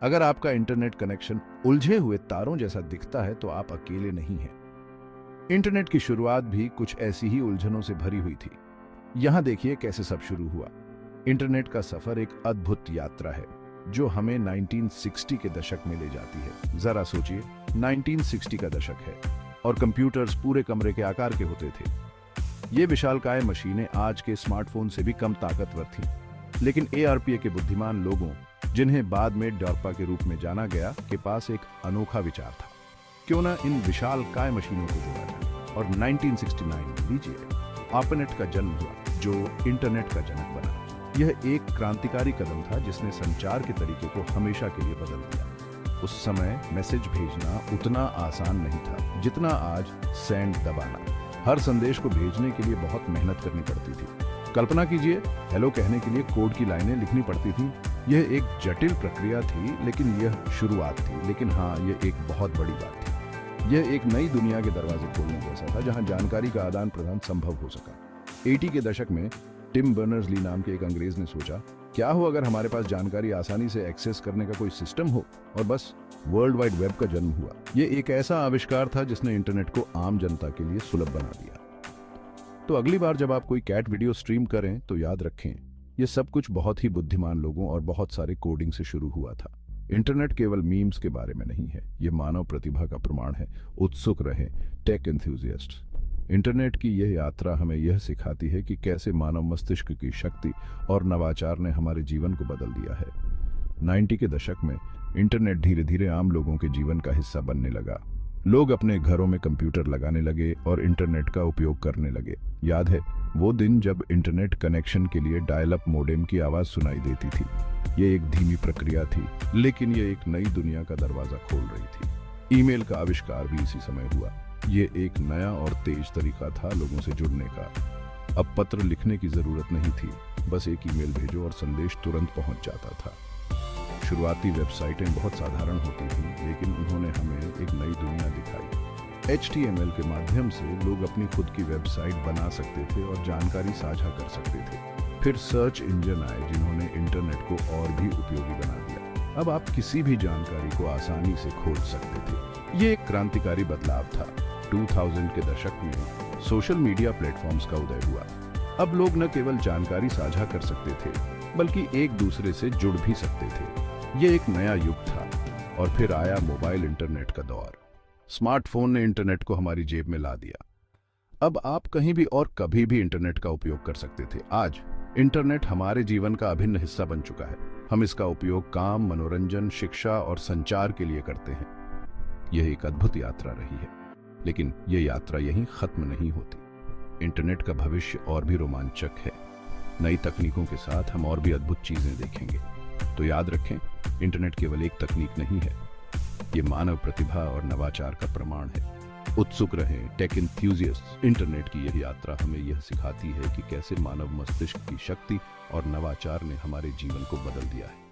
अगर आपका internet connection उलझे हुए तारों जैसा दिखता है तो आप अकेले नहीं हैं। इंटरनेट की शुरुआत भी कुछ ऐसी ही उलझनों से भरी हुई थी। यहां देखिए कैसे सब शुरू हुआ। इंटरनेट का सफर एक अद्भुत यात्रा है जो हमें 1960 के दशक में ले जाती है। जरा सोचिए, 1960 का दशक है और कंप्यूटर्स पूरे कमरे के आकार के होते थे। ये विशालकाय मशीनें आज के स्मार्टफोन से भी कम ताकतवर थीं, लेकिन एआरपीए के बुद्धिमान लोगों, जिन्हें बाद में डॉर्पा के रूप में जाना गया, के पास एक अनोखा विचार था। क्यों ना इन विशालकाय मशीनों को जोड़ा जाए। और 1969 में लीजिए आर्पानेट का जन्म हुआ, जो इंटरनेट का जनक बना। यह एक क्रांतिकारी कदम था जिसने संचार के तरीके को हमेशा के लिए बदल दिया। उस समय मैसेज भेजना उतना आसान नहीं था जितना आज सेंड दबाना। हर संदेश को भेजने के लिए बहुत मेहनत करनी पड़ती थी। कल्पना कीजिए, हेलो कहने के लिए कोड की लाइनें लिखनी पड़ती थीं। यह एक जटिल प्रक्रिया थी, लेकिन यह शुरुआत थी। लेकिन हाँ, यह एक बहुत बड़ी बात थी। यह एक नई दुनिया के दरवाजे खोलने जैसा था, जहां जानकारी का आदान प्रदान संभव हो सका। 80 के दशक में टिम बर्नर्स-ली नाम के एक अंग्रेज ने सोचा, क्या हो अगर हमारे पास जानकारी आसानी से एक्सेस करने का कोई सिस्टम हो, और बस वर्ल्ड वाइड वेब का जन्म हुआ। यह एक ऐसा आविष्कार था जिसने इंटरनेट को आम जनता के लिए सुलभ बना दिया। तो अगली बार जब आप कोई कैट वीडियो स्ट्रीम करें तो याद रखें, यह सब कुछ बहुत ही बुद्धिमान लोगों और बहुत सारे कोडिंग से शुरू हुआ था। इंटरनेट केवल मीम्स के बारे में नहीं है, यह मानव प्रतिभा का प्रमाण है। उत्सुक रहे टेक एंथुसियास्ट्स। इंटरनेट की यह यात्रा हमें यह सिखाती है कि कैसे मानव मस्तिष्क की शक्ति और नवाचार ने हमारे जीवन को बदल दिया है। 90 के दशक में इंटरनेट धीरे धीरे आम लोगों के जीवन का हिस्सा बनने लगा। लोग अपने घरों में कंप्यूटर लगाने लगे और इंटरनेट का उपयोग करने लगे। याद है वो दिन जब इंटरनेट कनेक्शन के लिए डायल अप मोडेम की आवाज सुनाई देती थी। ये एक धीमी प्रक्रिया थी, लेकिन ये एक नई दुनिया का दरवाजा खोल रही थी। ईमेल का आविष्कार भी इसी समय हुआ। ये एक नया और तेज तरीका था लोगों से जुड़ने का। अब पत्र लिखने की जरूरत नहीं थी, बस एक ईमेल भेजो और संदेश तुरंत पहुंच जाता था। शुरुआती वेबसाइटें बहुत साधारण होती थीं, लेकिन उन्होंने हमें एक नई दुनिया दिखाई। HTML के माध्यम से लोग अपनी खुद की वेबसाइट बना सकते थे और जानकारी साझा कर सकते थे। फिर सर्च इंजन आए जिन्होंने इंटरनेट को और भी उपयोगी बना दिया। अब आप किसी भी जानकारी को आसानी से खोज सकते थे। ये एक क्रांतिकारी बदलाव था। 2000 के दशक में सोशल मीडिया प्लेटफॉर्म्स का उदय हुआ। अब लोग न केवल जानकारी साझा कर सकते थे, बल्कि एक दूसरे से जुड़ भी सकते थे। ये एक नया युग था। और फिर आया मोबाइल इंटरनेट का दौर। स्मार्टफोन ने इंटरनेट को हमारी जेब में ला दिया। अब आप कहीं भी और कभी भी इंटरनेट का उपयोग कर सकते थे। आज इंटरनेट हमारे जीवन का अभिन्न हिस्सा बन चुका है। हम इसका उपयोग काम, मनोरंजन, शिक्षा और संचार के लिए करते हैं। यह एक अद्भुत यात्रा रही है, लेकिन यह यात्रा यहीं खत्म नहीं होती। इंटरनेट का भविष्य और भी रोमांचक है। नई तकनीकों के साथ हम और भी अद्भुत चीजें देखेंगे। तो याद रखें, इंटरनेट केवल एक तकनीक नहीं है, ये मानव प्रतिभा और नवाचार का प्रमाण है। उत्सुक रहें टेक एंथुसियास्ट्स। इंटरनेट की यह यात्रा हमें यह सिखाती है कि कैसे मानव मस्तिष्क की शक्ति और नवाचार ने हमारे जीवन को बदल दिया है।